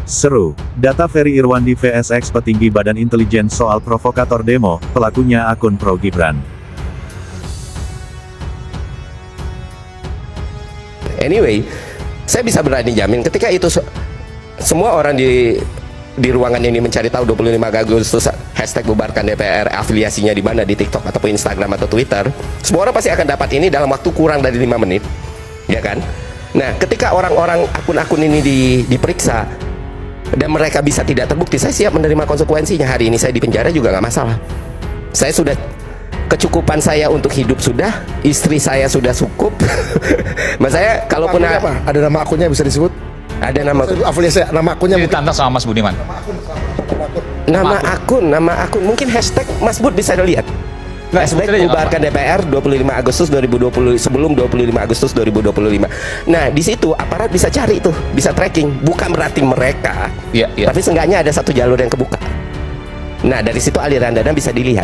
Seru. Data Ferry Irwandi VSX petinggi Badan Intelijen soal provokator demo, pelakunya akun pro Gibran. Anyway, saya bisa berani jamin ketika itu semua orang di ruangan ini mencari tahu 25 Agustus hashtag bubarkan DPR, afiliasinya di mana, di TikTok ataupun Instagram atau Twitter, semua orang pasti akan dapat ini dalam waktu kurang dari 5 menit, ya kan? Nah, ketika orang-orang akun-akun ini diperiksa dan mereka bisa tidak terbukti, saya siap menerima konsekuensinya. Hari ini saya di penjara juga nggak masalah. Saya sudah kecukupan saya untuk hidup sudah, istri saya sudah cukup. Mas saya kalaupun ada nama akunnya bisa disebut? Ada nama afiliasi, nama akunnya ditantang sama Mas Budiman. Nama akun mungkin hashtag Mas Bud bisa dilihat. Hashtag bubarkan DPR 25 Agustus 2020 sebelum 25 Agustus 2025. Nah, di situ aparat bisa cari tuh, bisa tracking. Bukan berarti mereka, tapi seenggaknya ada satu jalur yang kebuka. Nah, dari situ aliran dana bisa dilihat,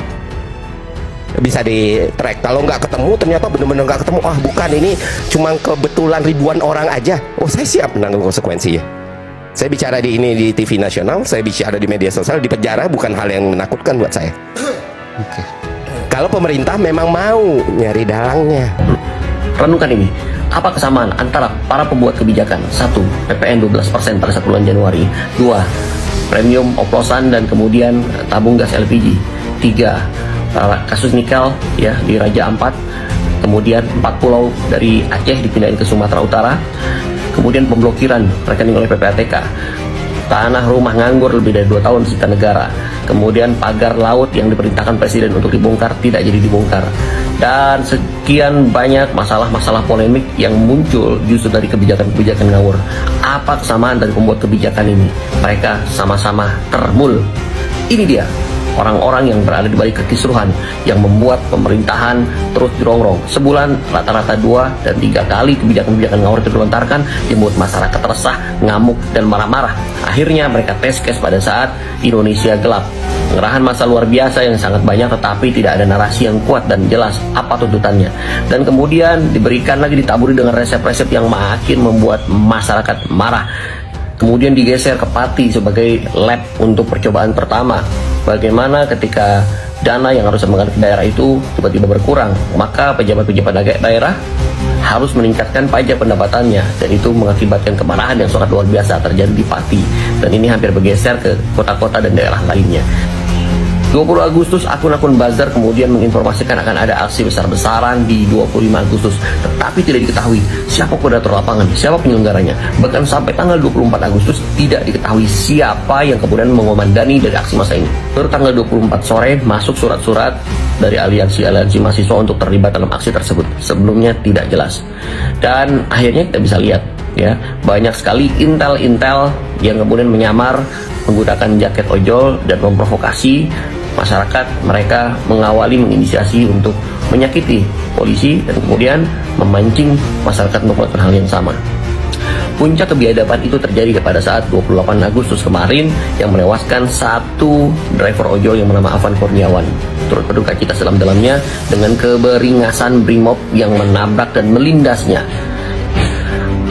bisa di track. Kalau nggak ketemu, ternyata benar-benar nggak ketemu. Ah, bukan, ini cuma kebetulan ribuan orang aja. Oh, saya siap menanggung konsekuensinya. Saya bicara di TV nasional, saya bicara di media sosial, di penjara bukan hal yang menakutkan buat saya. Oke. Kalau pemerintah memang mau nyari dalangnya. Renungkan ini, apa kesamaan antara para pembuat kebijakan? 1. PPN 12% pada 1 bulan Januari. 2. Premium oplosan dan kemudian tabung gas LPG. 3. Kasus nikel ya di Raja Ampat. Kemudian 4 pulau dari Aceh dipindahin ke Sumatera Utara. Kemudian pemblokiran rekening oleh PPATK. Tanah rumah nganggur lebih dari 2 tahun disita negara. Kemudian pagar laut yang diperintahkan presiden untuk dibongkar tidak jadi dibongkar. Dan sekian banyak masalah-masalah polemik yang muncul justru dari kebijakan-kebijakan ngawur. Apa kesamaan dari pembuat kebijakan ini? Mereka sama-sama termul. Ini dia orang-orang yang berada di balik kekisruhan yang membuat pemerintahan terus dirongrong. Sebulan rata-rata 2 dan 3 kali kebijakan-kebijakan ngawur itu dilontarkan, membuat masyarakat resah, ngamuk, dan marah-marah. Akhirnya mereka test case pada saat Indonesia gelap. Pengerahan massa luar biasa yang sangat banyak, tetapi tidak ada narasi yang kuat dan jelas apa tuntutannya. Dan kemudian diberikan lagi, ditaburi dengan resep-resep yang makin membuat masyarakat marah. Kemudian digeser ke Pati sebagai lab untuk percobaan pertama. Bagaimana ketika dana yang harus mengalir ke daerah itu tiba-tiba berkurang, maka pejabat-pejabat daerah harus meningkatkan pajak pendapatannya, dan itu mengakibatkan kemarahan yang sangat luar biasa terjadi di Pati, dan ini hampir bergeser ke kota-kota dan daerah lainnya. 20 Agustus akun-akun buzzer kemudian menginformasikan akan ada aksi besar-besaran di 25 Agustus, tetapi tidak diketahui siapa koordinator lapangan, siapa penyelenggaranya. Bahkan sampai tanggal 24 Agustus tidak diketahui siapa yang kemudian mengomandani dari aksi massa ini. Baru tanggal 24 sore masuk surat-surat dari aliansi-aliansi mahasiswa untuk terlibat dalam aksi tersebut. Sebelumnya tidak jelas. Dan akhirnya kita bisa lihat ya, banyak sekali intel-intel yang kemudian menyamar menggunakan jaket ojol dan memprovokasi masyarakat. Mereka mengawali, menginisiasi untuk menyakiti polisi dan kemudian memancing masyarakat untuk melakukan hal yang sama. Puncak kebiadaban itu terjadi pada saat 28 Agustus kemarin yang menewaskan satu driver ojol yang bernama Afan Kurniawan. Turut berduka cita sedalam-dalamnya dengan keberingasan Brimob yang menabrak dan melindasnya.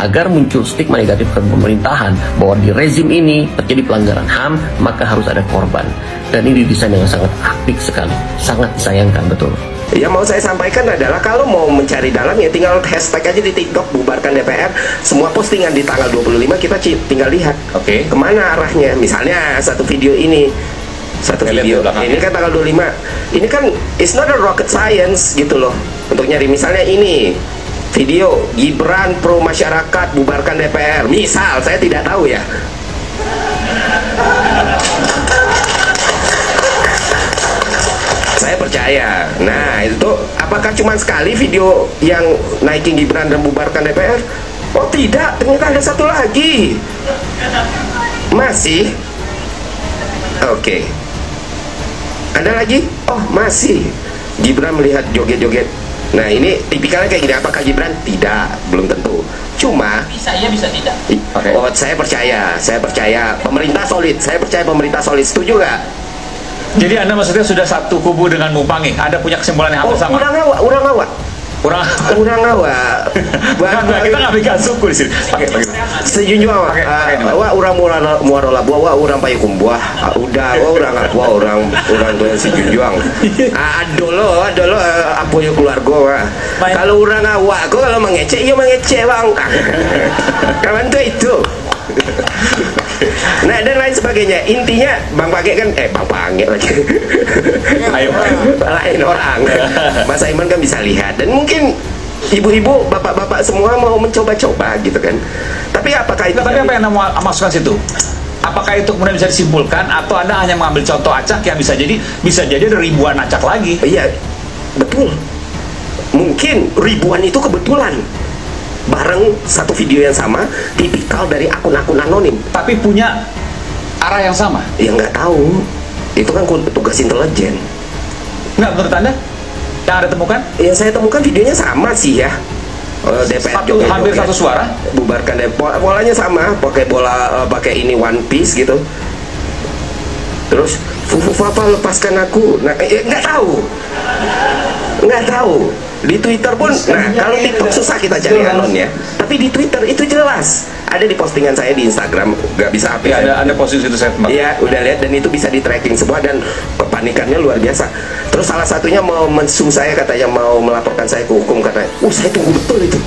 Agar muncul stigma negatif ke pemerintahan bahwa di rezim ini terjadi pelanggaran HAM, maka harus ada korban. Dan ini desain yang sangat apik sekali, sangat disayangkan betul. Yang mau saya sampaikan adalah kalau mau mencari dalam ya tinggal hashtag aja di TikTok bubarkan DPR. Semua postingan di tanggal 25 kita tinggal lihat kemana arahnya. Misalnya satu video ini, ini kan tanggal 25. Ini kan it's not a rocket science gitu loh untuk nyari. Misalnya ini video Gibran pro masyarakat bubarkan DPR, misal, saya tidak tahu ya. Saya percaya. Nah, itu apakah cuma sekali video yang naikin Gibran dan bubarkan DPR? Oh tidak, ternyata ada satu lagi. Masih? Oke. Ada lagi? Oh masih. Gibran melihat joget-joget. Nah ini tipikalnya kayak gini. Apakah Gibran? Tidak, belum tentu. Cuma bisa iya bisa tidak. Oh saya percaya pemerintah solid. Saya percaya pemerintah solid. Setuju nggak? Jadi Anda maksudnya sudah satu kubu dengan Mupangi? Ada punya kesimpulan yang hampir sama? Urang awak. Urang awak. Kita nggak bikin suku di sini. Pakai. Sejujurnya awak urang muarola buah, awak urang payung buah. Udah, awak urang aku, urang tuh sejujurnya. Dulu apa ya keluarga wah. Kalau urang awak, kalau mengecek, ya mengecek bang. Kawan tuh itu. Nah dan lain sebagainya. Intinya Bang Page kan Bang Page lagi lain orang. Mas Aiman kan bisa lihat, dan mungkin ibu-ibu, bapak-bapak semua mau mencoba-coba gitu kan. Tapi apakah itu Tapi apa yang mau masukkan situ? Apakah itu kemudian bisa disimpulkan, atau Anda hanya mengambil contoh acak yang bisa jadi ada ribuan acak lagi? Iya, betul. Mungkin ribuan itu kebetulan bareng satu video yang sama, tipikal dari akun-akun anonim, Tapi punya arah yang sama? ya nggak tahu. Itu kan tugas intelijen. Nggak, menurut Anda? Yang Anda temukan? Yang saya temukan videonya sama sih ya. DPR Hampir satu suara? Bubarkan DPR, polanya sama, pakai ini One Piece gitu. Terus Papa lepaskan aku. Nah, nggak tahu. Di Twitter pun, nah kalau TikTok susah kita cari anon ya. Tapi di Twitter itu jelas. Ada di postingan saya di Instagram, nggak bisa HP. Ya, ada posisi itu saya tembak. Iya, udah lihat, dan itu bisa di tracking semua, dan kepanikannya luar biasa. Terus salah satunya mau mensum saya, katanya mau melaporkan saya ke hukum, katanya. Saya tunggu betul itu.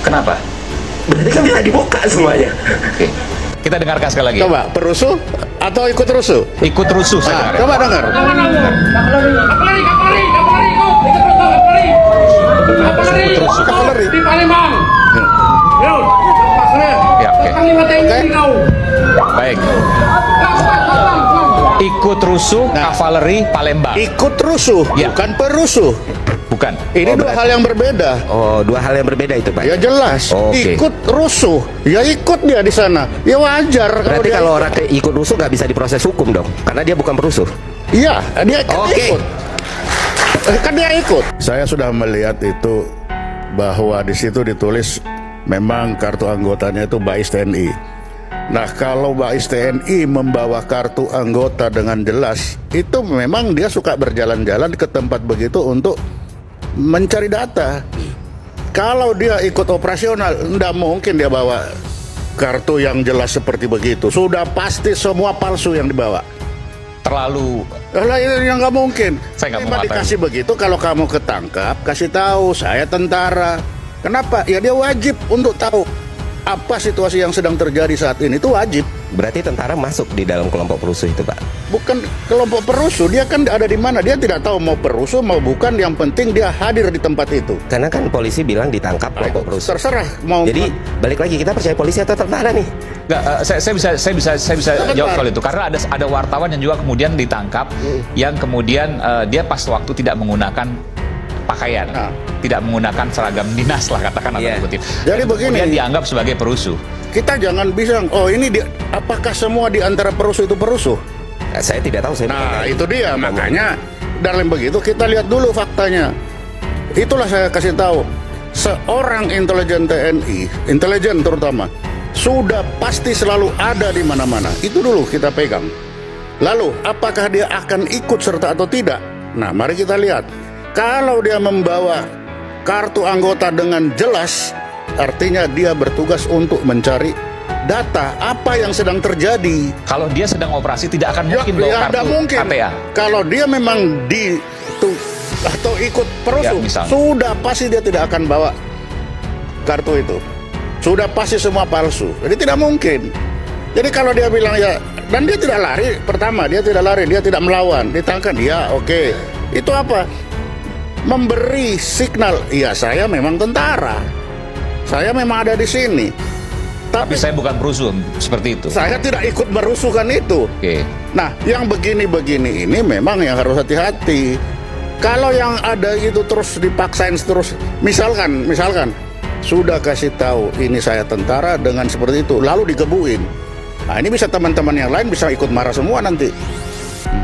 Kenapa? Berarti kan bisa dibuka semuanya. Oke. Kita dengarkan sekali lagi. Coba perusuh atau ikut rusuh? Ikut rusuh saya. Coba dengar. Kavaleri di Palembang. Ya, oke. Baik. Ikut rusuh kavaleri Palembang. Ikut rusuh, Ya. bukan perusuh. Bukan. Ini dua hal yang berbeda. Oh, dua hal yang berbeda itu, Pak. Ya jelas. Oke. Ikut rusuh, ya ikut dia di sana. Ya wajar. Berarti dia kalau orang ikut rusuh nggak bisa diproses hukum dong, karena dia bukan perusuh. Iya, dia kan Oke. ikut. Kan dia ikut. Saya sudah melihat itu, bahwa di situ ditulis memang kartu anggotanya itu Bais TNI. Nah, kalau Bais TNI membawa kartu anggota dengan jelas, itu memang dia suka berjalan-jalan ke tempat begitu untuk mencari data. Kalau dia ikut operasional, tidak mungkin dia bawa kartu yang jelas seperti begitu. Sudah pasti semua palsu yang dibawa. Terlalu. Lah yang nggak mungkin. Saya nggak mau Cuma mengatakan. dikasih begitu, kalau kamu ketangkap, kasih tahu saya tentara. Kenapa? Ya dia wajib untuk tahu apa situasi yang sedang terjadi saat ini, itu wajib. Berarti tentara masuk di dalam kelompok perusuh itu, Pak. Bukan kelompok perusuh, dia kan ada di mana, dia tidak tahu mau perusuh mau bukan, yang penting dia hadir di tempat itu. Karena kan polisi bilang ditangkap kelompok perusuh. Terserah mau. Jadi balik lagi, kita percaya polisi atau tentara nih? Nggak, saya bisa jawab soal itu, karena ada wartawan yang juga kemudian ditangkap yang kemudian dia pas waktu tidak menggunakan pakaian, tidak menggunakan seragam dinas lah katakan atau Iya. kutip. Jadi Dan begini. kemudian dianggap sebagai perusuh. Kita jangan bilang, oh ini apakah semua di antara perusuh itu perusuh? Nah, saya tidak tahu. Saya Nah bukan- itu dia, makanya dalam begitu kita lihat dulu faktanya. Itulah saya kasih tahu, seorang intelijen TNI, intelijen terutama, sudah pasti selalu ada di mana-mana. Itu dulu kita pegang. Lalu apakah dia akan ikut serta atau tidak? Nah mari kita lihat. Kalau dia membawa kartu anggota dengan jelas, artinya dia bertugas untuk mencari data apa yang sedang terjadi. Kalau dia sedang operasi tidak akan mungkin bawa Ya, kartu tidak mungkin. KTA. Kalau dia memang atau ikut perusuh, Ya, misalnya. sudah pasti dia tidak akan bawa kartu itu. Sudah pasti semua palsu. Jadi tidak mungkin. Jadi kalau dia bilang ya, dan dia tidak lari, pertama dia tidak lari, dia tidak melawan, ditangkap, ya oke. Itu apa? Memberi signal, ya saya memang tentara, saya memang ada di sini. Tapi saya bukan perusuh seperti itu. Saya tidak ikut merusuhkan itu. Oke. Nah, yang begini-begini ini memang yang harus hati-hati. Kalau yang ada itu terus dipaksain terus, misalkan sudah kasih tahu ini saya tentara dengan seperti itu, lalu digebuin. Nah, ini bisa teman-teman yang lain bisa ikut marah semua nanti.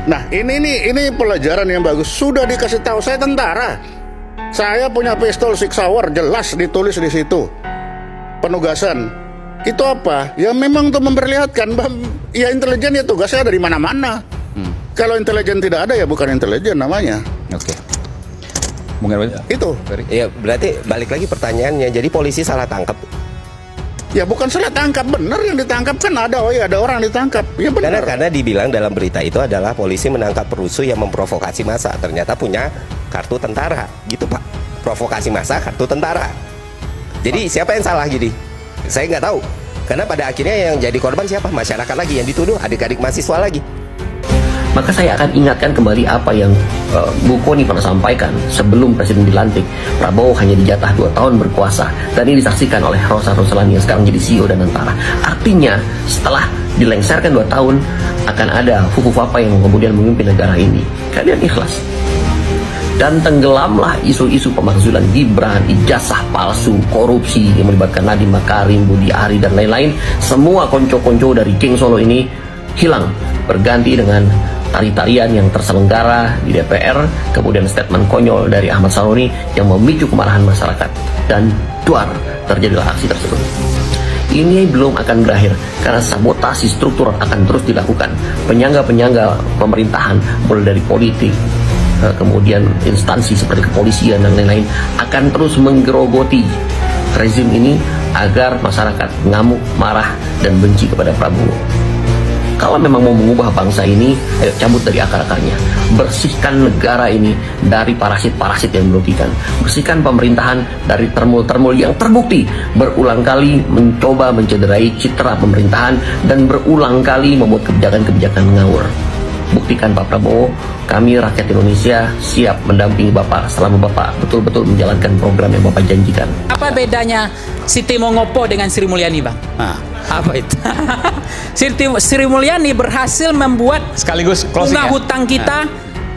Nah, ini pelajaran yang bagus. Sudah dikasih tahu saya tentara. Saya punya pistol Sig Sauer, jelas ditulis di situ. Penugasan. Itu apa? Ya memang untuk memperlihatkan ya intelijen ya tugasnya ada di mana-mana. Kalau intelijen tidak ada ya bukan intelijen namanya. Oke. Itu. Ya berarti balik lagi pertanyaannya, jadi polisi salah tangkap? Ya bukan salah tangkap, benar yang ditangkap kan ada, ada orang ditangkap. Ya benar. Karena dibilang dalam berita itu adalah polisi menangkap perusuh yang memprovokasi massa, ternyata punya kartu tentara, gitu Pak. Provokasi massa, kartu tentara. Jadi siapa yang salah jadi? Saya nggak tahu. Karena pada akhirnya yang jadi korban siapa? Masyarakat lagi yang dituduh, adik-adik mahasiswa lagi. Maka saya akan ingatkan kembali apa yang Bu Kony pernah sampaikan sebelum Presiden dilantik. Prabowo hanya dijatah 2 tahun berkuasa, dan ini disaksikan oleh Rosan Roslani yang sekarang jadi CEO dan tentara. Artinya setelah dilengsarkan 2 tahun akan ada Fufu Papa yang kemudian memimpin negara ini. Kalian ikhlas? Dan tenggelamlah isu-isu pemakzulan Gibran, ijazah palsu, korupsi yang melibatkan Nadiem Makarim, Budi Ari dan lain-lain. Semua konco-konco dari geng Solo ini hilang, berganti dengan tari-tarian yang terselenggara di DPR, kemudian statement konyol dari Ahmad Saroni yang memicu kemarahan masyarakat, dan duar, terjadilah aksi tersebut. Ini belum akan berakhir karena sabotasi struktural akan terus dilakukan. Penyangga-penyangga pemerintahan, mulai dari politik, kemudian instansi seperti kepolisian dan lain-lain, akan terus menggerogoti rezim ini agar masyarakat ngamuk, marah, dan benci kepada Prabowo. Kalau memang mau mengubah bangsa ini, ayo cabut dari akar-akarnya. Bersihkan negara ini dari parasit-parasit yang merugikan. Bersihkan pemerintahan dari termul-termul yang terbukti berulang kali mencoba mencederai citra pemerintahan dan berulang kali membuat kebijakan-kebijakan ngawur. Buktikan Pak Prabowo, kami rakyat Indonesia siap mendampingi Bapak selama Bapak betul-betul menjalankan program yang Bapak janjikan. Apa bedanya Siti Mongopo dengan Sri Mulyani, Bang? Apa itu? Sri Mulyani berhasil membuat sekaligus bunga hutang kita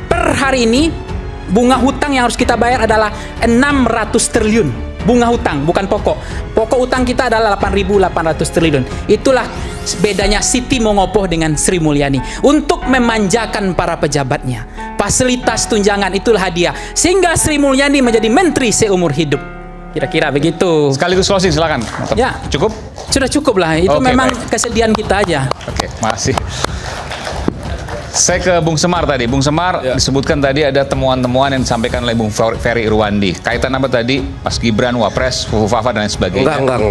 per hari ini, bunga hutang yang harus kita bayar adalah 600 triliun. Bunga hutang, bukan pokok. Pokok utang kita adalah 8.800 triliun. Itulah bedanya Siti Mongopo dengan Sri Mulyani. Untuk memanjakan para pejabatnya, fasilitas tunjangan itulah hadiah, sehingga Sri Mulyani menjadi menteri seumur hidup. Kira-kira begitu. Sekaligus closing, silakan. Ya, cukup? Sudah cukup lah. Itu memang kesedihan kita aja. Oke, makasih. Saya ke Bung Semar tadi. Bung Semar disebutkan tadi ada temuan-temuan yang disampaikan oleh Bung Ferry Irwandi. Kaitan apa tadi? Mas Gibran, Wapres, Fufu Fafa dan lain sebagainya. Enggak.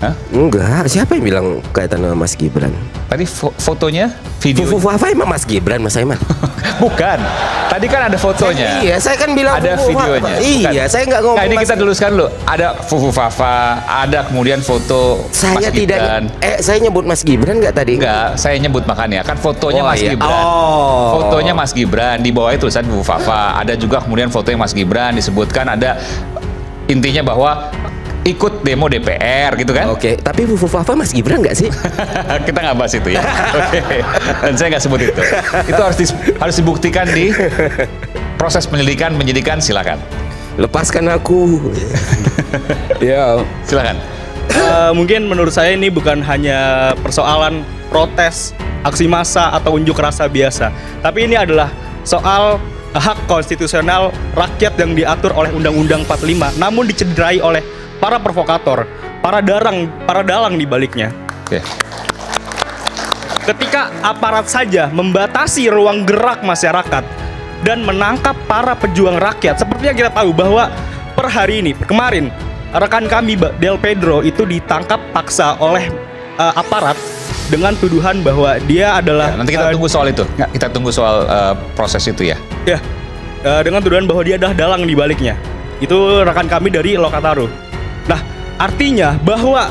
Hah? Enggak, siapa yang bilang kaitan sama Mas Gibran? Tadi fotonya, video. Fufu Fafa emang Mas Gibran, Mas Aiman? Bukan. Tadi kan ada fotonya. Iya, saya kan bilang ada Fufu videonya. Fafa. Iya, saya nggak ngomong. Nah, ini kita tuliskan dulu. Ada Fufu Fafa, ada kemudian foto saya Mas tidak, Gibran. saya nyebut Mas Gibran nggak tadi? Enggak, saya nyebut makanya. Kan fotonya Mas Gibran. Fotonya Mas Gibran, di bawahnya tulisan Fufu Fafa. Ada juga kemudian fotonya Mas Gibran, disebutkan ada intinya bahwa ikut demo DPR gitu kan? Oke, tapi Fufu Fafa Mas Gibran nggak sih? Kita nggak bahas itu ya. Oke. Dan saya nggak sebut itu. Itu harus dibuktikan di proses penyidikan, silakan. Lepaskan aku. Ya, silakan. Mungkin menurut saya ini bukan hanya persoalan protes, aksi massa atau unjuk rasa biasa, tapi ini adalah soal hak konstitusional rakyat yang diatur oleh Undang-Undang 45, namun dicederai oleh para provokator, para dalang di baliknya. Oke. Ketika aparat saja membatasi ruang gerak masyarakat dan menangkap para pejuang rakyat, seperti yang kita tahu bahwa per hari ini, kemarin rekan kami Del Pedro itu ditangkap paksa oleh aparat dengan tuduhan bahwa dia adalah nanti kita tunggu soal itu. Kita tunggu soal proses itu ya. Ya, dengan tuduhan bahwa dia adalah dalang di baliknya. Itu rekan kami dari Lokataru. Nah, artinya bahwa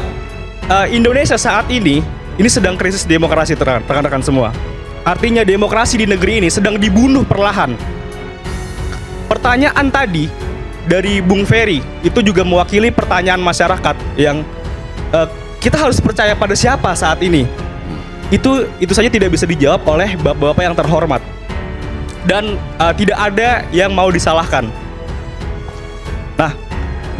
Indonesia saat ini sedang krisis demokrasi, rekan-rekan semua. Artinya demokrasi di negeri ini sedang dibunuh perlahan. Pertanyaan tadi dari Bung Ferry itu juga mewakili pertanyaan masyarakat yang kita harus percaya pada siapa saat ini. Itu saja tidak bisa dijawab oleh bapak-bapak yang terhormat. Dan tidak ada yang mau disalahkan. Nah,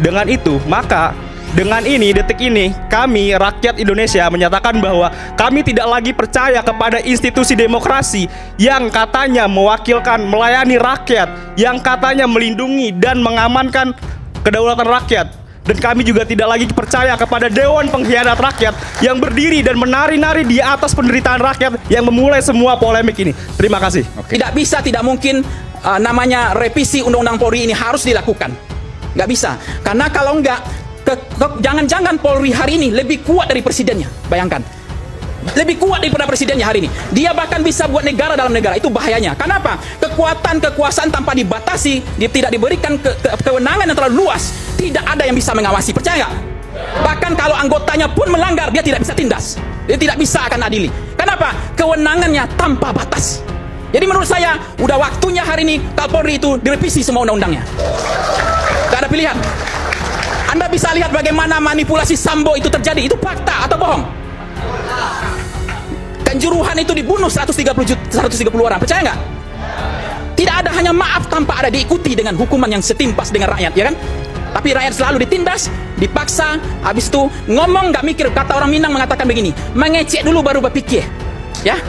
dengan itu, maka dengan ini, detik ini, kami rakyat Indonesia menyatakan bahwa kami tidak lagi percaya kepada institusi demokrasi yang katanya mewakilkan, melayani rakyat, yang katanya melindungi dan mengamankan kedaulatan rakyat. Dan kami juga tidak lagi percaya kepada Dewan Pengkhianat Rakyat yang berdiri dan menari-nari di atas penderitaan rakyat yang memulai semua polemik ini. Terima kasih. Tidak bisa, tidak mungkin namanya revisi Undang-Undang Polri ini harus dilakukan. Nggak bisa, karena kalau nggak, jangan-jangan Polri hari ini lebih kuat dari presidennya. Bayangkan, lebih kuat daripada presidennya hari ini. Dia bahkan bisa buat negara dalam negara. Itu bahayanya. Kenapa? Kekuasaan tanpa dibatasi, tidak diberikan kewenangan yang terlalu luas, tidak ada yang bisa mengawasi. Percaya nggak? Bahkan kalau anggotanya pun melanggar, dia tidak bisa tindas. Dia tidak bisa akan adili. Kenapa? Kewenangannya tanpa batas. Jadi menurut saya, udah waktunya hari ini Kapolri itu direvisi semua undang-undangnya. Gak ada pilihan. Anda bisa lihat bagaimana manipulasi Sambo itu terjadi. Itu fakta atau bohong? Kanjuruhan itu dibunuh 130 orang. Percaya nggak? Tidak ada hanya maaf tanpa ada diikuti dengan hukuman yang setimpas dengan rakyat, ya kan? Tapi rakyat selalu ditindas, dipaksa, habis itu ngomong nggak mikir. Kata orang Minang mengatakan begini, mengecek dulu baru berpikir, ya.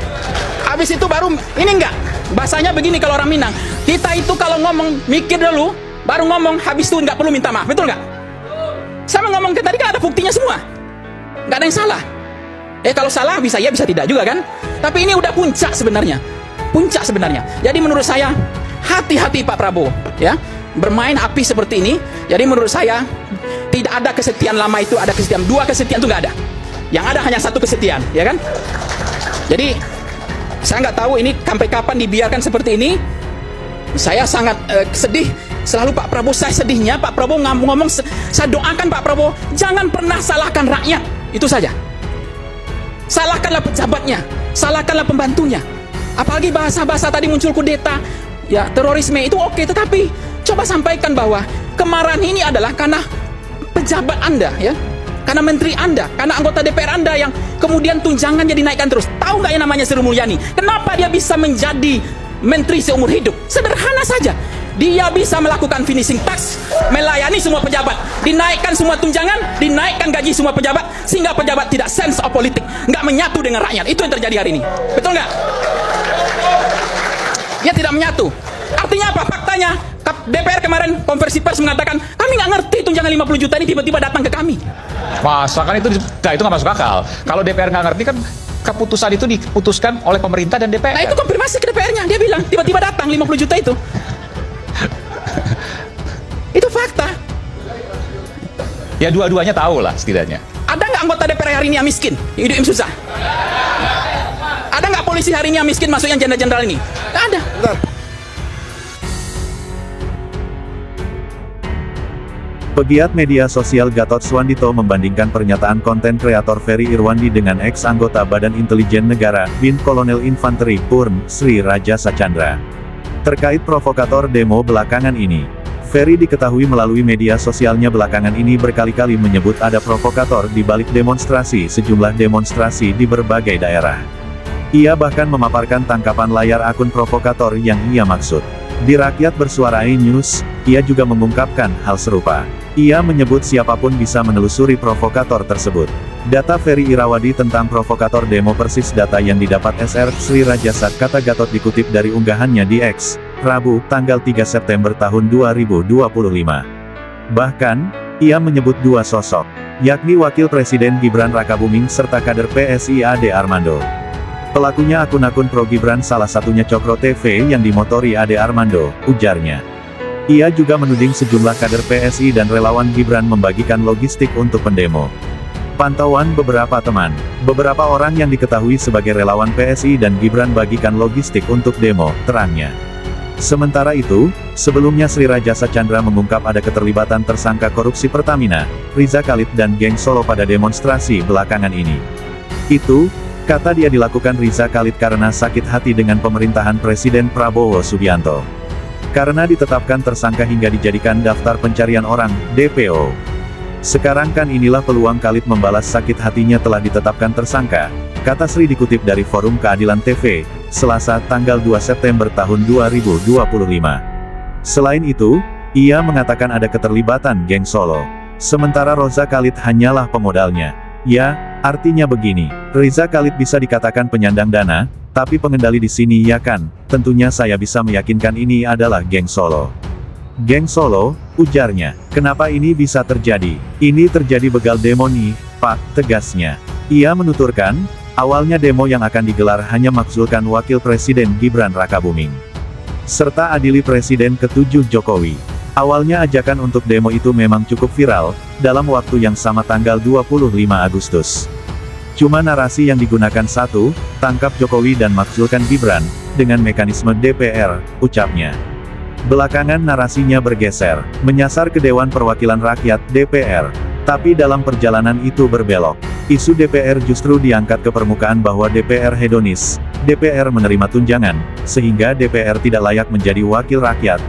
Habis itu baru, ini enggak, bahasanya begini kalau orang Minang, kita itu kalau ngomong mikir dulu, baru ngomong, habis itu nggak perlu minta maaf, betul nggak? Sama ngomong tadi kan ada buktinya semua, nggak ada yang salah. Kalau salah bisa ya, bisa tidak juga kan? Tapi ini udah puncak sebenarnya, Jadi menurut saya hati-hati Pak Prabowo, ya. Bermain api seperti ini. Jadi menurut saya tidak ada kesetiaan lama itu, ada kesetiaan. Dua kesetiaan itu nggak ada. Yang ada hanya satu kesetiaan, ya kan? Jadi saya nggak tahu ini sampai kapan dibiarkan seperti ini. Saya sangat sedih. Selalu Pak Prabowo, saya sedihnya Pak Prabowo ngomong, saya doakan Pak Prabowo jangan pernah salahkan rakyat. Itu saja. Salahkanlah pejabatnya, salahkanlah pembantunya. Apalagi bahasa-bahasa tadi muncul kudeta, ya terorisme itu oke, tetapi coba sampaikan bahwa kemarahan ini adalah karena pejabat Anda, ya, karena menteri Anda, karena anggota DPR Anda yang kemudian tunjangannya dinaikkan terus. Tahu nggak yang namanya Sri Mulyani? Kenapa dia bisa menjadi menteri seumur hidup? Sederhana saja. Dia bisa melakukan finishing tax, melayani semua pejabat, dinaikkan semua tunjangan, dinaikkan gaji semua pejabat, sehingga pejabat tidak sense of politik, nggak menyatu dengan rakyat. Itu yang terjadi hari ini. Betul nggak? Dia tidak menyatu. Artinya apa? Faktanya DPR kemarin konversi pers mengatakan kami nggak ngerti tunjangan 50 juta ini tiba-tiba datang ke kami. Masakan itu nggak masuk akal. Kalau DPR nggak ngerti kan keputusan itu diputuskan oleh pemerintah dan DPR. Nah itu konfirmasi ke DPR-nya. Dia bilang tiba-tiba datang 50 juta itu. Itu fakta. Ya dua-duanya tahu lah setidaknya. Ada nggak anggota DPR hari ini yang miskin, hidup yang susah? Ada nggak polisi hari ini yang miskin masuk yang jenderal-jenderal ini? Nggak ada. Bentar. Pegiat media sosial Gatot Swandito membandingkan pernyataan konten kreator Ferry Irwandi dengan ex-anggota Badan Intelijen Negara, BIN Kolonel Infanteri Purn, Sri Rajasa Chandra. Terkait provokator demo belakangan ini, Ferry diketahui melalui media sosialnya belakangan ini berkali-kali menyebut ada provokator di balik sejumlah demonstrasi di berbagai daerah. Ia bahkan memaparkan tangkapan layar akun provokator yang ia maksud. Di Rakyat Bersuara iNews, ia juga mengungkapkan hal serupa. Ia menyebut siapapun bisa menelusuri provokator tersebut. Data Ferry Irwandi tentang provokator demo persis data yang didapat SR Sri Rajasa, kata Gatot dikutip dari unggahannya di X, Rabu, tanggal 3 September tahun 2025. Bahkan, ia menyebut dua sosok, yakni Wakil Presiden Gibran Rakabuming serta kader PSI Ade Armando. Pelakunya akun-akun pro Gibran, salah satunya Cokro TV yang dimotori Ade Armando, ujarnya. Ia juga menuding sejumlah kader PSI dan relawan Gibran membagikan logistik untuk pendemo. Pantauan beberapa teman, beberapa orang yang diketahui sebagai relawan PSI dan Gibran bagikan logistik untuk demo, terangnya. Sementara itu, sebelumnya Sri Rajasa Chandra mengungkap ada keterlibatan tersangka korupsi Pertamina, Riza Khalid dan geng Solo pada demonstrasi belakangan ini. Itu, kata dia, dilakukan Riza Khalid karena sakit hati dengan pemerintahan Presiden Prabowo Subianto. Karena ditetapkan tersangka hingga dijadikan daftar pencarian orang, DPO. Sekarang kan inilah peluang Khalid membalas sakit hatinya telah ditetapkan tersangka, kata Sri dikutip dari Forum Keadilan TV, Selasa tanggal 2 September tahun 2025. Selain itu, ia mengatakan ada keterlibatan geng Solo. Sementara Riza Khalid hanyalah pemodalnya. Ya, artinya begini, Riza Khalid bisa dikatakan penyandang dana, tapi pengendali di sini ya kan, tentunya saya bisa meyakinkan ini adalah geng Solo. Geng Solo, ujarnya, kenapa ini bisa terjadi? Ini terjadi begal demo nih, Pak, tegasnya. Ia menuturkan, awalnya demo yang akan digelar hanya makzulkan Wakil Presiden Gibran Rakabuming. serta adili Presiden ke-7 Jokowi. Awalnya ajakan untuk demo itu memang cukup viral, dalam waktu yang sama tanggal 25 Agustus. Cuma narasi yang digunakan satu, tangkap Jokowi dan makzulkan Gibran, dengan mekanisme DPR, ucapnya. Belakangan narasinya bergeser, menyasar ke Dewan Perwakilan Rakyat, DPR. Tapi dalam perjalanan itu berbelok. Isu DPR justru diangkat ke permukaan bahwa DPR hedonis, DPR menerima tunjangan, sehingga DPR tidak layak menjadi wakil rakyat,